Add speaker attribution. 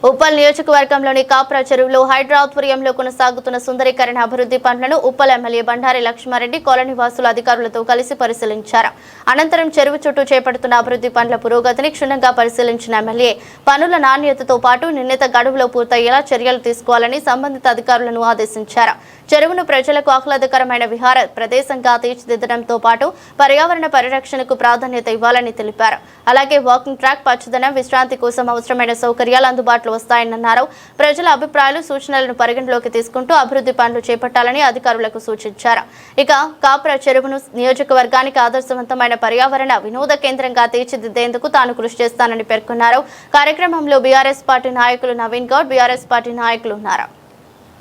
Speaker 1: ఉప్పల్ నియోజకవర్గంలోని కాప్రా చెరువులో హైడ్రా ఆధ్వర్యంలో కొనసాగుతున్న సుందరీకరణ అభివృద్ధి పనులను ఉప్పల్ ఎమ్మెల్యే బండారి లక్ష్మారెడ్డి కాలనీ వాసుల అధికారులతో కలిసి పరిశీలించారు. అనంతరం చెరువు చుట్టూ చేపడుతున్న అభివృద్ధి పనుల పురోగతిని క్షుణ్ణంగా పరిశీలించిన ఎమ్మెల్యే పనుల నాణ్యతతో పాటు నిర్ణీత గడువులో పూర్తయ్యేలా చర్యలు తీసుకోవాలని సంబంధిత అధికారులను ఆదేశించారు. చెరువును ప్రజలకు ఆహ్లాదకరమైన విహార ప్రదేశంగా తీర్చిదిద్దడంతో పాటు పర్యావరణ పరిరక్షణకు ప్రాధాన్యత ఇవ్వాలని తెలిపారు. అలాగే వాకింగ్ ట్రాక్, పచ్చదనం, విశ్రాంతి కోసం అవసరమైన సౌకర్యాలు అందుబాటులో వస్తాయన్నారు. ప్రజల అభిప్రాయాలు, సూచనలను పరిగణలోకి తీసుకుంటూ అభివృద్ధి పనులు చేపట్టాలని అధికారులకు సూచించారు. ఇక కాప్రా చెరువును నియోజకవర్గానికి ఆదర్శవంతమైన పర్యావరణ వినోద కేంద్రంగా తీర్చిదిద్దేందుకు తాను కృషి చేస్తానని పేర్కొన్నారు. కార్యక్రమంలో బీఆర్ఎస్ పార్టీ నాయకులు నవీన్ గౌడ్, బీఆర్ఎస్ పార్టీ నాయకులు ఉన్నారు.